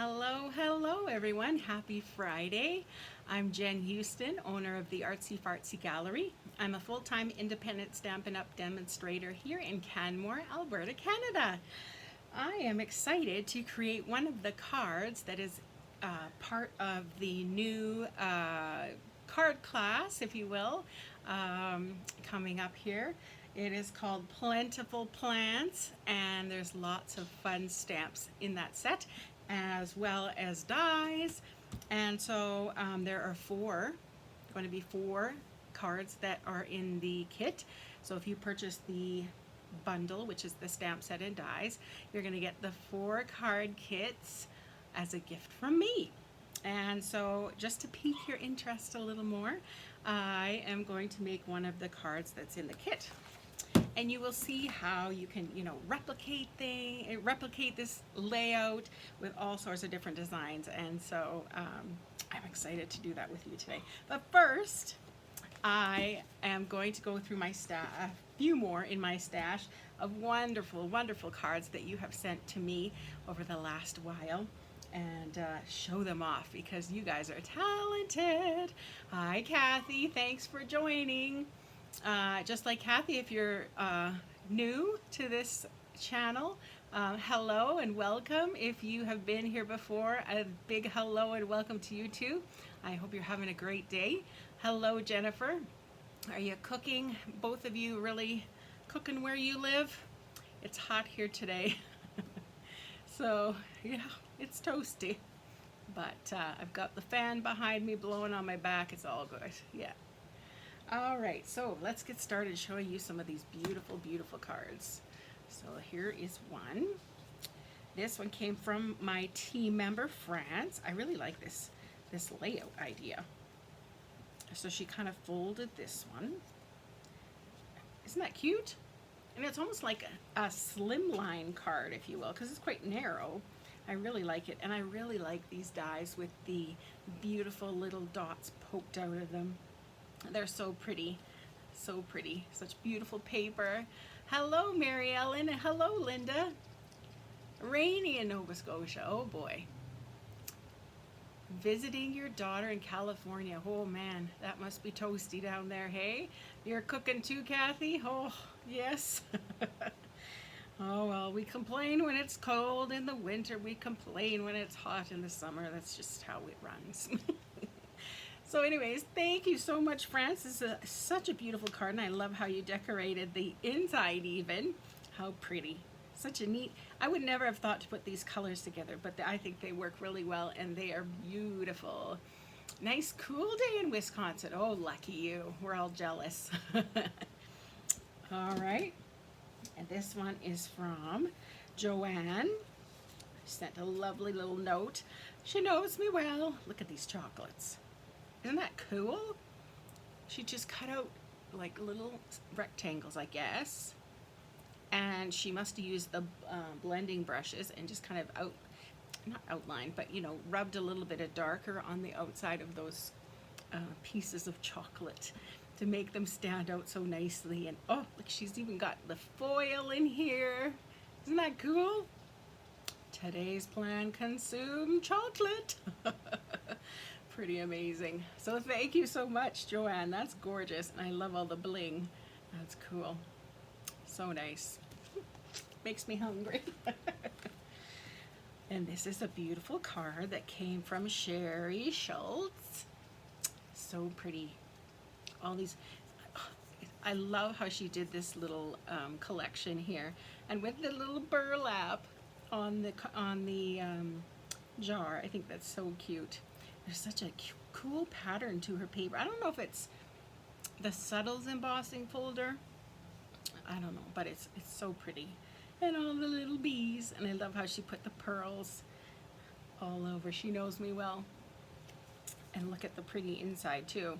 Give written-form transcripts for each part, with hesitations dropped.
Hello everyone. Happy Friday. I'm Jen Houston, owner of the Artsy Fartsy Gallery. I'm a full-time independent Stampin' Up! Demonstrator here in Canmore, Alberta, Canada. I am excited to create one of the cards that is part of the new card class, if you will, coming up here. It is called Plentiful Plants, and there's lots of fun stamps in that set, as well as dies. And so there are going to be four cards that are in the kit. So if you purchase the bundle, which is the stamp set and dies, you're going to get the 4 card kits as a gift from me. And so just to pique your interest a little more, I am going to make one of the cards that's in the kit. And you will see how you can, replicate this layout with all sorts of different designs. And so I'm excited to do that with you today. But first, I am going to go through my a few more in my stash of wonderful, wonderful cards that you have sent to me over the last while, and show them off because you guys are talented. Hi, Kathy. Thanks for joining. Just like Kathy, if you're new to this channel, hello and welcome. If you have been here before, a big hello and welcome to you too. I hope you're having a great day. Hello, Jennifer. Are you cooking? Both of you really cooking where you live? It's hot here today. So, yeah, it's toasty. But I've got the fan behind me blowing on my back. It's all good. Yeah. All right, so let's get started showing you some of these beautiful, beautiful cards. So here is one. This one came from my team member, France. I really like this layout idea. So she kind of folded this one. Isn't that cute? And it's almost like a slimline card, if you will, because it's quite narrow. I really like it, and I really like these dies with the beautiful little dots poked out of them. They're so pretty, so pretty. Such beautiful paper. Hello, Mary Ellen, and hello, Linda. Rainy in Nova Scotia, oh boy. Visiting your daughter in California. Oh man, that must be toasty down there, hey? You're cooking too, Kathy? Oh, yes. Oh well, we complain when it's cold in the winter. We complain when it's hot in the summer. That's just how it runs. So anyways, thank you so much, France. This is such a beautiful card, and I love how you decorated the inside even. How pretty. Such a neat, I would never have thought to put these colors together, but I think they work really well, and they are beautiful. Nice cool day in Wisconsin. Oh, lucky you. We're all jealous. All right. And this one is from Joanne. Sent a lovely little note. She knows me well. Look at these chocolates. Isn't that cool? She just cut out like little rectangles, I guess. And she must have used the blending brushes and just kind of not outlined, but rubbed a little bit of darker on the outside of those pieces of chocolate to make them stand out so nicely. And oh, look, she's even got the foil in here. Isn't that cool? Today's plan, consume chocolate. Pretty amazing. So thank you so much, Joanne. That's gorgeous. And I love all the bling. That's cool. So nice. Makes me hungry. And this is a beautiful card that came from Sherry Schultz. So pretty. All these, I love how she did this little collection here. And with the little burlap on the jar, I think that's so cute. There's such a cool pattern to her paper. I don't know if it's the Subtles embossing folder. I don't know, but it's so pretty. And all the little bees. And I love how she put the pearls all over. She knows me well. And look at the pretty inside too.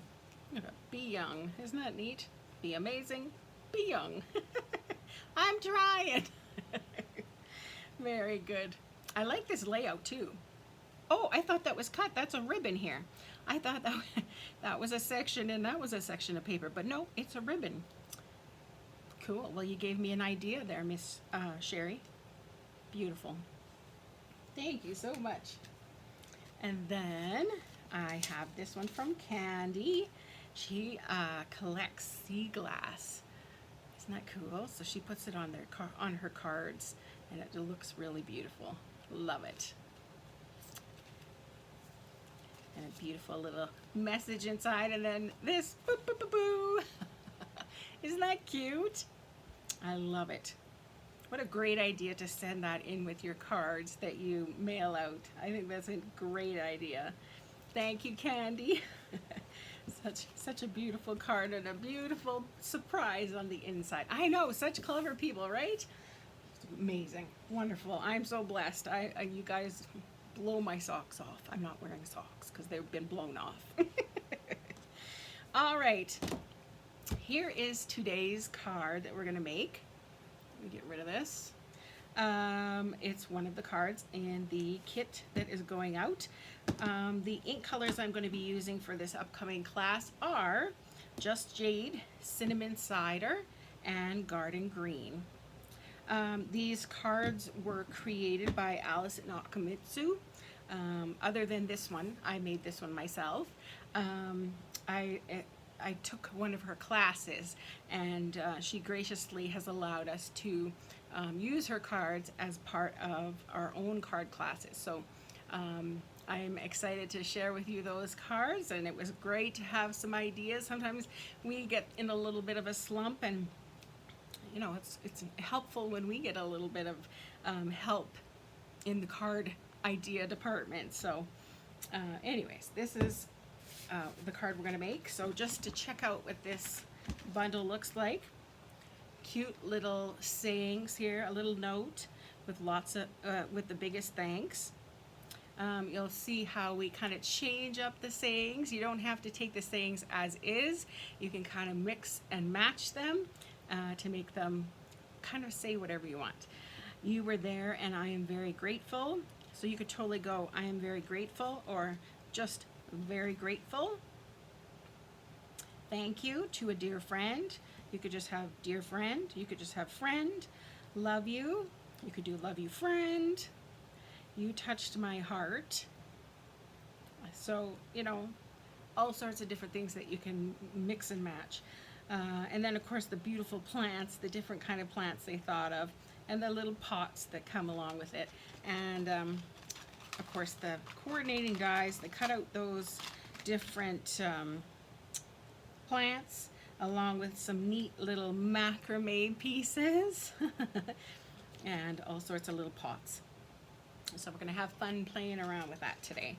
Look at Be Young. Isn't that neat? Be amazing. Be young. I'm trying. Very good. I like this layout too. Oh, I thought that was cut. That's a ribbon here. I thought that was a section and that was a section of paper, but no, it's a ribbon. Cool. Well, you gave me an idea there, Miss Sherry. Beautiful. Thank you so much. And then I have this one from Candy. She collects sea glass. Isn't that cool? So she puts it on on her cards, and it looks really beautiful. Love it. And a beautiful little message inside, and then this boo boo boo boo. Isn't that cute? I love it. What a great idea to send that in with your cards that you mail out. I think that's a great idea. Thank you, Candy. Such a beautiful card and a beautiful surprise on the inside. I know, such clever people, right? Amazing, wonderful. I'm so blessed. You guys blow my socks off. I'm not wearing socks because they've been blown off. All right, here is today's card that we're gonna make. Let me get rid of this. It's one of the cards in the kit that is going out. The ink colors I'm going to be using for this upcoming class are Just Jade, Cinnamon Cider, and Garden Green. These cards were created by Alice Nakamitsu. Other than this one, I made this one myself. I took one of her classes, and she graciously has allowed us to use her cards as part of our own card classes. So I'm excited to share with you those cards, and it was great to have some ideas. Sometimes we get in a little bit of a slump, and you know, it's helpful when we get a little bit of help in the card idea department. So anyways, this is the card we're going to make. So just to check out what this bundle looks like, cute little sayings here, a little note with lots of with the biggest thanks. You'll see how we kind of change up the sayings. You don't have to take the sayings as is. You can kind of mix and match them to make them kind of say whatever you want. You were there and I am very grateful. So you could totally go, I am very grateful, or just very grateful. Thank you to a dear friend. You could just have dear friend. You could just have friend. Love you. You could do love you friend. You touched my heart. So, you know, all sorts of different things that you can mix and match. And then of course the beautiful plants, the different kind of plants they thought of, and the little pots that come along with it. And of course the coordinating dies that cut out those different plants, along with some neat little macrame pieces and all sorts of little pots. So we're going to have fun playing around with that today.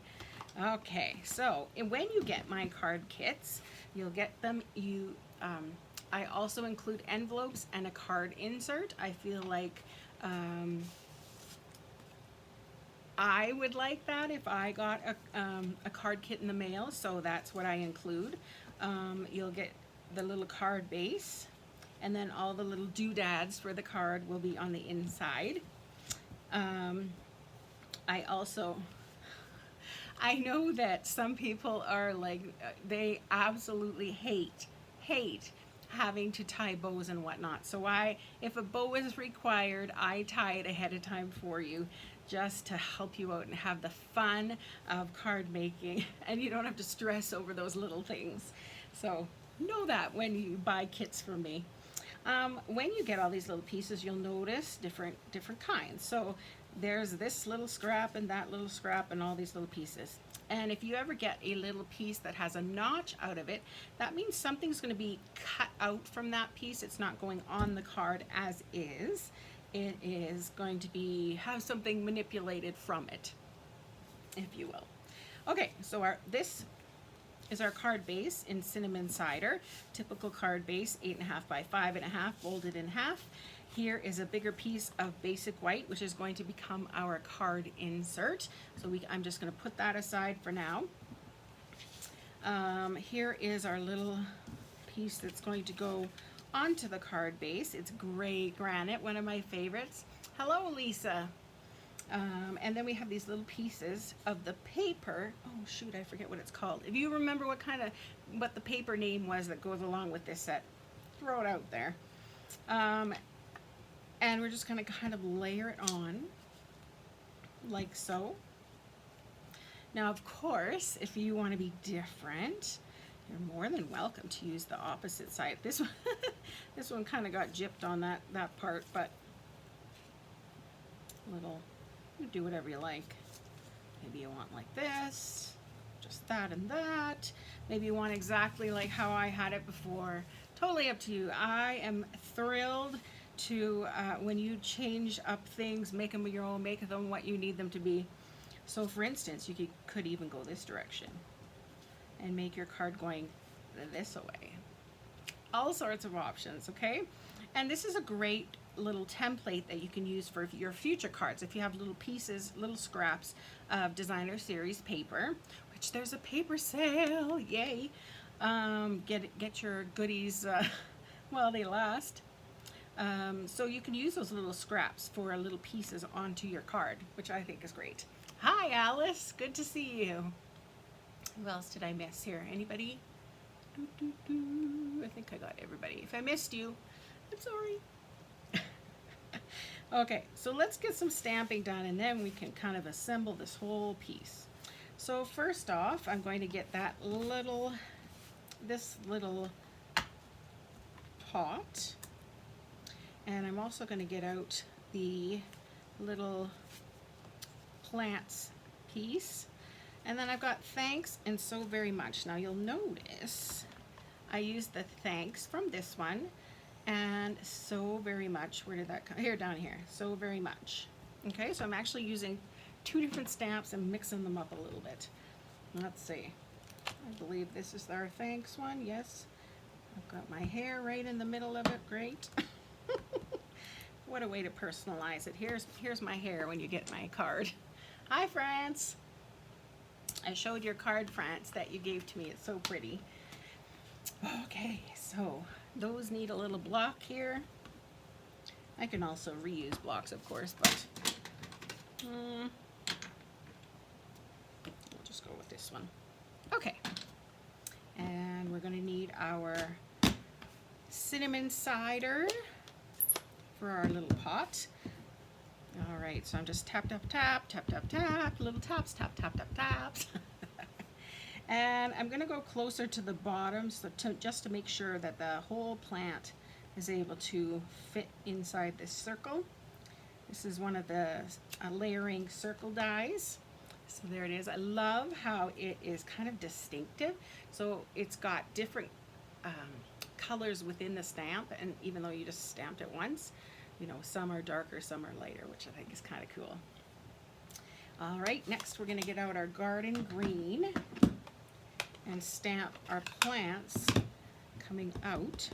Okay, so when you get my card kits, you'll get them. I also include envelopes and a card insert. I feel like I would like that if I got a card kit in the mail, so that's what I include. You'll get the little card base, and then all the little doodads for the card will be on the inside. I know that some people are like, they absolutely hate having to tie bows and whatnot. So if a bow is required, I tie it ahead of time for you, just to help you out and have the fun of card making, and you don't have to stress over those little things. So know that when you buy kits from me. When you get all these little pieces, you'll notice different kinds. So there's this little scrap and that little scrap and all these little pieces. And if you ever get a little piece that has a notch out of it, that means something's going to be cut out from that piece. It's not going on the card as is. It is going to have something manipulated from it, if you will. Okay, so this is our card base in Cinnamon Cider. Typical card base, 8.5 by 5.5, folded in half. Here is a bigger piece of basic white, which is going to become our card insert. So I'm just going to put that aside for now. Here is our little piece that's going to go onto the card base. It's gray granite, one of my favorites. Hello, Lisa. And then we have these little pieces of the paper. Oh shoot, I forget what it's called. If you remember what the paper name was that goes along with this set, throw it out there. And we're just going to kind of layer it on like so. Now, of course, if you want to be different, you're more than welcome to use the opposite side. This one, this one kind of got gypped on that part, but you do whatever you like. Maybe you want like this, just that and that. Maybe you want exactly like how I had it before. Totally up to you. I am thrilled to, when you change up things, make them your own, make them what you need them to be. So for instance, you could even go this direction and make your card going this way. All sorts of options, okay? And this is a great little template that you can use for your future cards. If you have little pieces, little scraps of designer series paper, which there's a paper sale, yay. Get your goodies while they last. So you can use those little scraps for little pieces onto your card, which I think is great. Hi Alice, good to see you. Who else did I miss here? Anybody? I think I got everybody. If I missed you, I'm sorry. Okay, so let's get some stamping done and then we can kind of assemble this whole piece. So first off, I'm going to get this little pot, and I'm also going to get out the little plants piece, and then I've got thanks and so very much. Now you'll notice I used the thanks from this one and so very much. Where did that come? Here, down here. So very much. Okay, so I'm actually using two different stamps and mixing them up a little bit. Let's see. I believe this is our thanks one. Yes. I've got my hair right in the middle of it. Great. What a way to personalize it. Here's my hair when you get my card. Hi, France. I showed your card, France, that you gave to me. It's so pretty. Okay, so those need a little block here. I can also reuse blocks, of course, but we'll just go with this one. Okay, and we're going to need our cinnamon cider for our little pot. All right, so I'm just tap, tap, tap, tap, tap, tap, little taps, tap, tap, tap, taps. And I'm going to go closer to the bottom so just to make sure that the whole plant is able to fit inside this circle. This is one of the layering circle dies. So there it is. I love how it is kind of distinctive. So it's got different colors within the stamp, and even though you just stamped it once, you know, some are darker, some are lighter, which I think is kind of cool. All right, next we're going to get out our garden green and stamp our plants coming out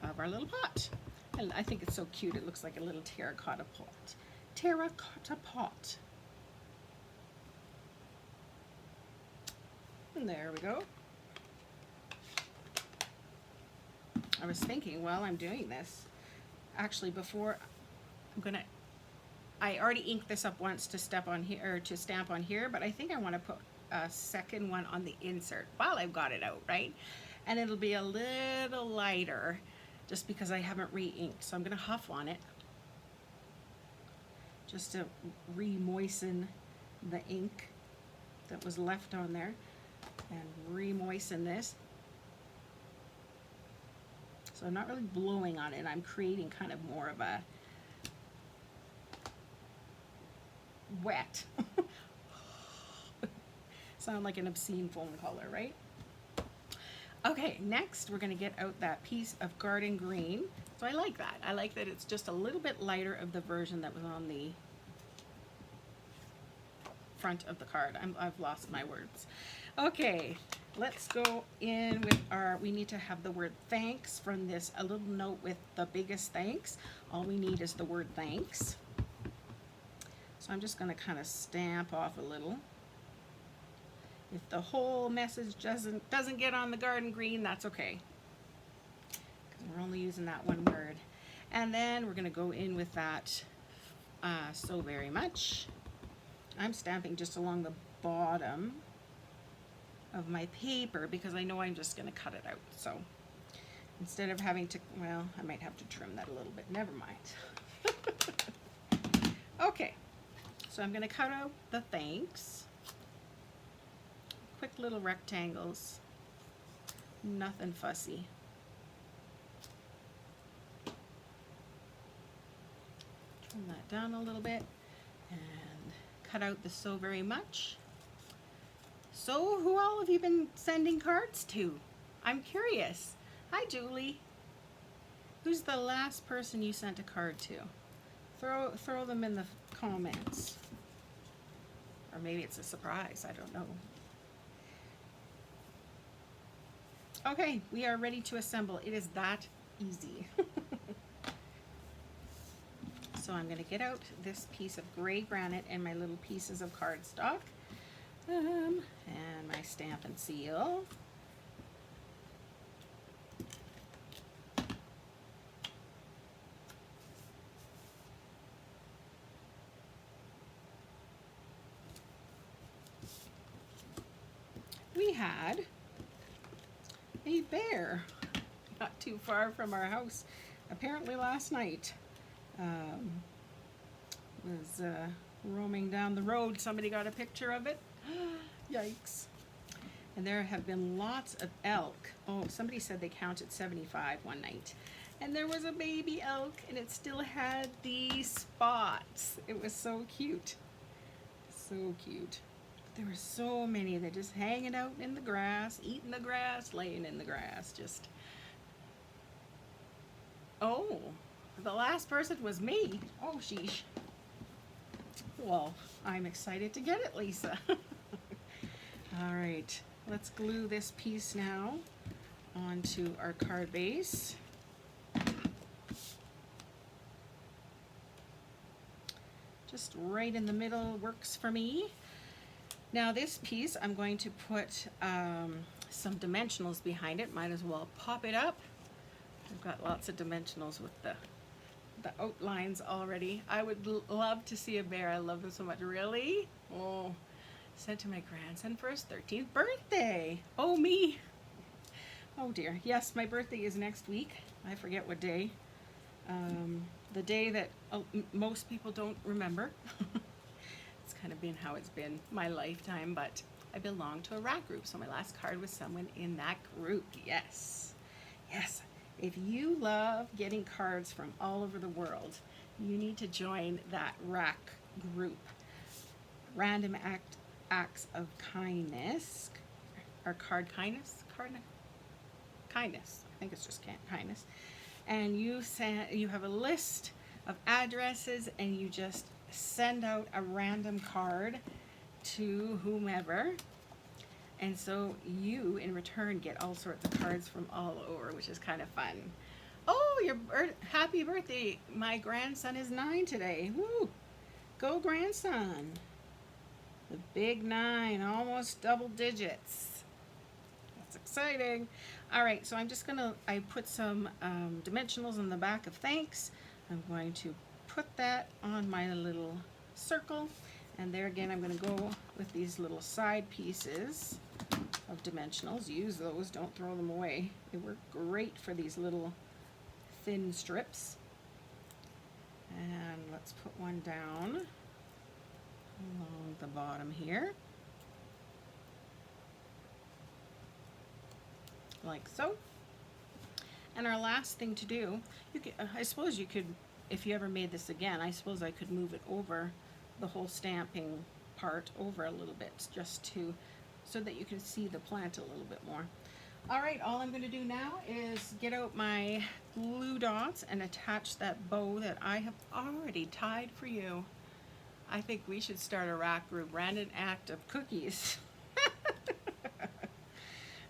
of our little pot. And I think it's so cute. It looks like a little terracotta pot. Terracotta pot. And there we go. I was thinking while I'm doing this, actually before I already inked this up once to step on here, or to stamp on here, but I think I want to put a second one on the insert while I've got it out, right? And it'll be a little lighter just because I haven't re-inked. So I'm going to huff on it just to re-moisten the ink that was left on there, and re-moisten this. So I'm not really blowing on it. I'm creating kind of more of a wet. Sound like an obscene phone caller, right? Okay, next we're going to get out that piece of garden green. So I like that. I like that it's just a little bit lighter of the version that was on the front of the card. I've lost my words. Okay, let's go in with our, we need to have the word thanks from this, a little note with the biggest thanks. All we need is the word thanks. So I'm just going to kind of stamp off a little. If the whole message doesn't get on the garden green, that's okay, because we're only using that one word. And then we're going to go in with that so very much. I'm stamping just along the bottom of my paper because I know I'm just going to cut it out. So instead of having to, well, I might have to trim that a little bit. Never mind. Okay, so I'm going to cut out the thanks. quick little rectangles. Nothing fussy. Turn that down a little bit and cut out the so very much. So who all have you been sending cards to? I'm curious. Hi, Julie. Who's the last person you sent a card to? Throw them in the comments. Or maybe it's a surprise, I don't know. Okay, we are ready to assemble. It is that easy. So I'm going to get out this piece of gray granite and my little pieces of cardstock. And my stamp and seal. We had a bear not too far from our house, apparently last night. Was roaming down the road. Somebody got a picture of it. Yikes. And there have been lots of elk. Oh, somebody said they counted 75 one night. And there was a baby elk and it still had these spots. It was so cute. So cute. There were so many. They're just hanging out in the grass, eating the grass, laying in the grass. Just. Oh, the last person was me. Oh, sheesh. Well, I'm excited to get it, Lisa. All right, let's glue this piece now onto our card base. Just right in the middle works for me. Now this piece, I'm going to put some dimensionals behind it. Might as well pop it up. I've got lots of dimensionals with the outlines already. I would love to see a bear. I love them so much. Really? Oh, sent to my grandson for his 13th birthday. Oh, me. Oh dear. Yes, my birthday is next week. I forget what day. The day that most people don't remember. It's kind of been how it's been my lifetime, but I belong to a rat group, so my last card was someone in that group. Yes. Yes. If you love getting cards from all over the world, you need to join that RAC group. Random Acts of Kindness. Or Card Kindness? Kindness. I think it's just kindness. And you have a list of addresses and you just send out a random card to whomever. And so you, in return, get all sorts of cards from all over, which is kind of fun. Oh, happy birthday. My grandson is 9 today. Woo! Go, grandson. The big 9, almost double digits. That's exciting. All right, so I'm just going to, I put some dimensionals in the back of thanks. I'm going to put that on my little circle. And there again, I'm going to go with these little side pieces of dimensionals. Use those, don't throw them away. They work great for these little thin strips. And let's put one down along the bottom here. Like so. And our last thing to do, I suppose you could, if you ever made this again, I suppose I could move it over the whole stamping part over a little bit just so that you can see the plant a little bit more. All right, all I'm going to do now is get out my glue dots and attach that bow that I have already tied for you. I think we should start a rack group, Random Act of Cookies.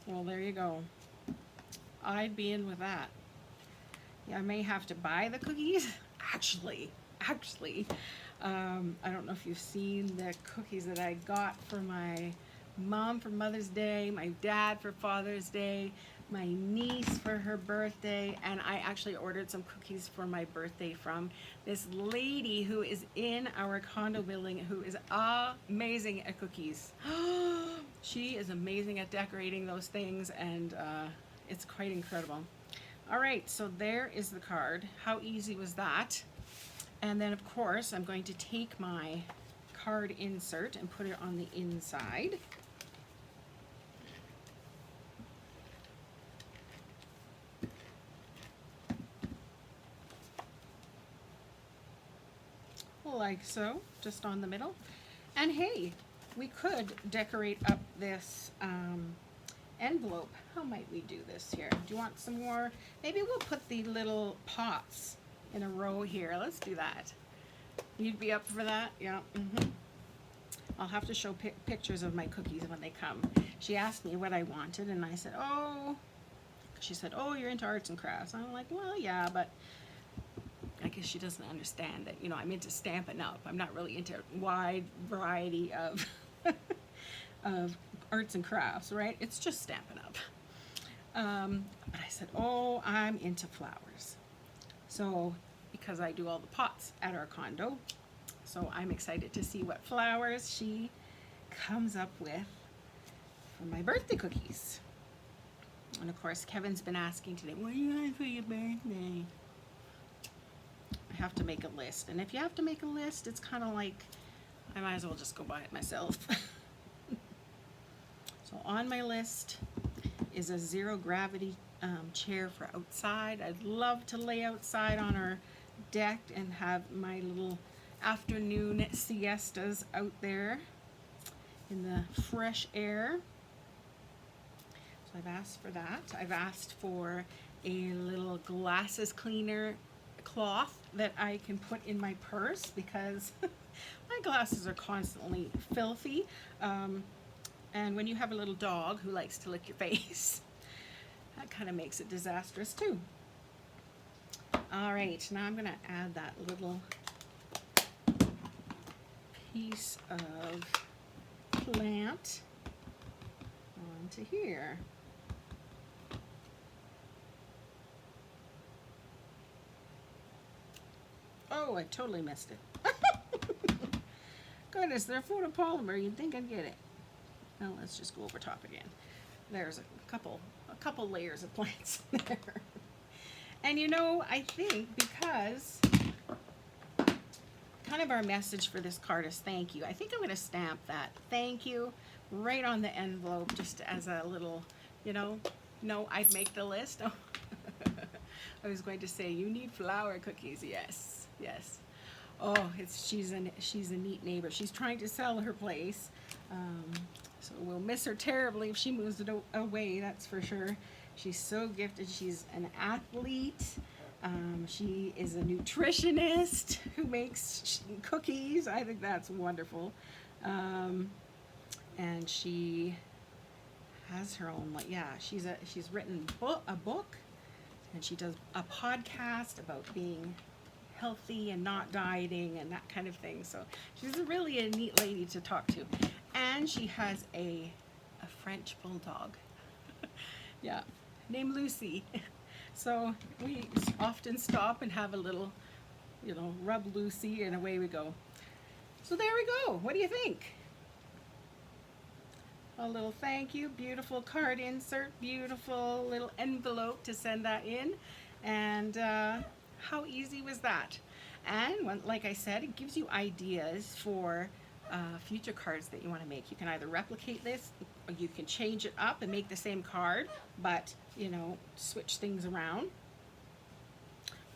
Well, there you go. I'd be in with that. Yeah, I may have to buy the cookies. Actually, I don't know if you've seen the cookies that I got for my mom for Mother's Day, my dad for Father's Day, my niece for her birthday, and I actually ordered some cookies for my birthday from this lady who is in our condo building who is amazing at cookies. She is amazing at decorating those things, and it's quite incredible. All right, so there is the card. How easy was that? And then, of course, I'm going to take my card insert and put it on the inside. like so, just on the middle. And hey, we could decorate up this envelope. How might we do this here? Do you want some more? Maybe we'll put the little pots in a row here. Let's do that. You'd be up for that? Yeah. I'll have to show pictures of my cookies when they come. She asked me what I wanted, and I said, oh, she said, oh, you're into arts and crafts. I'm like, well, yeah, but I guess she doesn't understand that, you know, I'm into Stampin' Up. I'm not really into a wide variety of of arts and crafts, right? It's just Stampin' Up. But I said, oh, I'm into flowers. So, because I do all the pots at our condo, so I'm excited to see what flowers she comes up with for my birthday cookies. And of course, Kevin's been asking today, what do you want for your birthday? I have to make a list. And if you have to make a list, it's kind of like, I might as well just go buy it myself. So on my list is a zero gravity chair for outside. I'd love to lay outside on our deck and have my little afternoon siestas out there in the fresh air. So I've asked for that. I've asked for a little glasses cleaner cloth that I can put in my purse because my glasses are constantly filthy. And when you have a little dog who likes to lick your face, that kind of makes it disastrous too. All right, now I'm going to add that little piece of plant onto here. Oh, I totally missed it. Goodness, they're photopolymer. You'd think I'd get it. Well, let's just go over top again. There's a couple layers of plants there. And you know, I think because kind of our message for this card is thank you. I think I'm going to stamp that thank you right on the envelope just as a little, you know, no, I'd make the list. Oh. I was going to say, you need flower cookies. Yes, yes. Oh, she's a neat neighbor. She's trying to sell her place. So we'll miss her terribly if she moves it away, that's for sure. She's so gifted. She's an athlete. She is a nutritionist who makes cookies. I think that's wonderful. And she has her own, like, yeah, she's written a book, and she does a podcast about being healthy and not dieting and that kind of thing. So she's really a neat lady to talk to. And she has a French bulldog. Yeah, named Lucy. So we often stop and have a little, you know, rub Lucy, and away we go. So there we go. What do you think? A little thank you, beautiful card insert, beautiful little envelope to send that in. And how easy was that? And like I said, it gives you ideas for future cards that you want to make. You can either replicate this, or you can change it up and make the same card, but, you know, switch things around.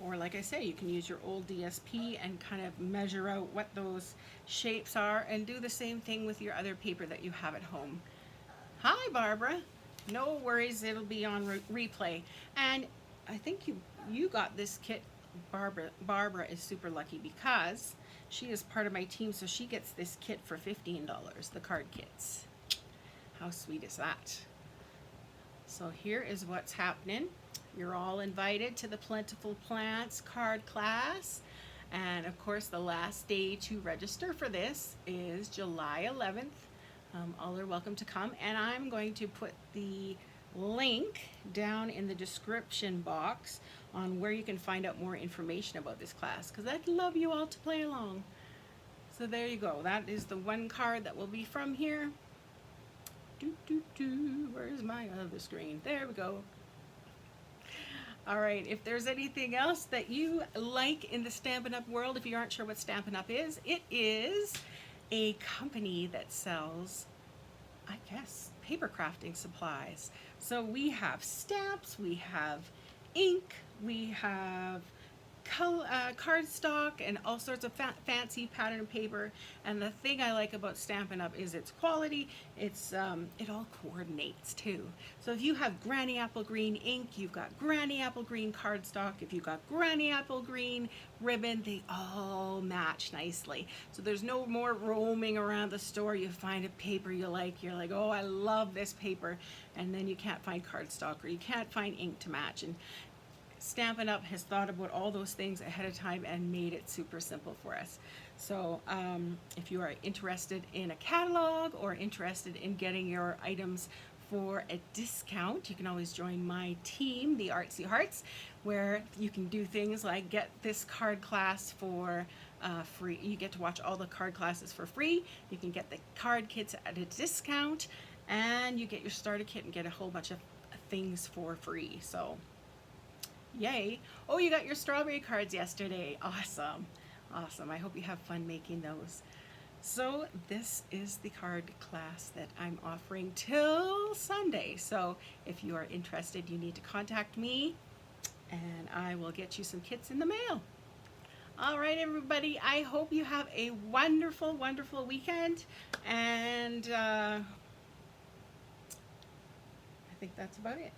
Or like I say, you can use your old DSP and kind of measure out what those shapes are and do the same thing with your other paper that you have at home. Hi, Barbara. No worries, it'll be on replay. And I think you got this kit. Barbara is super lucky because she is part of my team, so she gets this kit for $15, the card kits. How sweet is that? So here is what's happening. You're all invited to the Plentiful Plants Card Class. And of course, the last day to register for this is July 11th. All are welcome to come. And I'm going to put the link down in the description box on where you can find out more information about this class, because I'd love you all to play along. So there you go. That is the one card that will be from here. Where's my other screen? There we go. All right, if there's anything else that you like in the Stampin' Up! World, if you aren't sure what Stampin' Up! Is, it is a company that sells, I guess, paper crafting supplies. So we have stamps, we have ink, we have cardstock and all sorts of fancy pattern paper. And the thing I like about Stampin' Up! Is its quality. It all coordinates too. So if you have Granny Apple Green ink, you've got Granny Apple Green cardstock. If you've got Granny Apple Green ribbon, they all match nicely. So there's no more roaming around the store. You find a paper you like, you're like, oh, I love this paper, and then you can't find cardstock or you can't find ink to match. And Stampin' Up! Has thought about all those things ahead of time and made it super simple for us. So if you are interested in a catalog or interested in getting your items for a discount, you can always join my team, the Artsy Hearts, where you can do things like get this card class for free. You get to watch all the card classes for free. You can get the card kits at a discount, and you get your starter kit and get a whole bunch of things for free. So yay. Oh, you got your strawberry cards yesterday. Awesome. Awesome. I hope you have fun making those. So this is the card class that I'm offering till Sunday. So if you are interested, you need to contact me and I will get you some kits in the mail. All right, everybody. I hope you have a wonderful, wonderful weekend. And I think that's about it.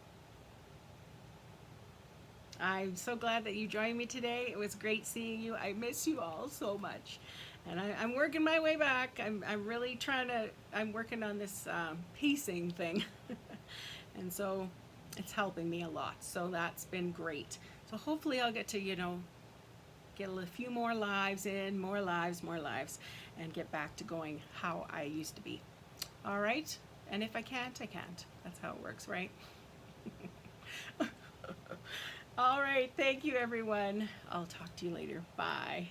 I'm so glad that you joined me today. It was great seeing you. I miss you all so much. And I'm working my way back. I'm really I'm working on this piecing thing. And so it's helping me a lot. So that's been great. So hopefully I'll get to, get a few more lives in, more lives, and get back to going how I used to be. All right? And if I can't, I can't. That's how it works, right? All right, thank you, everyone. I'll talk to you later. Bye.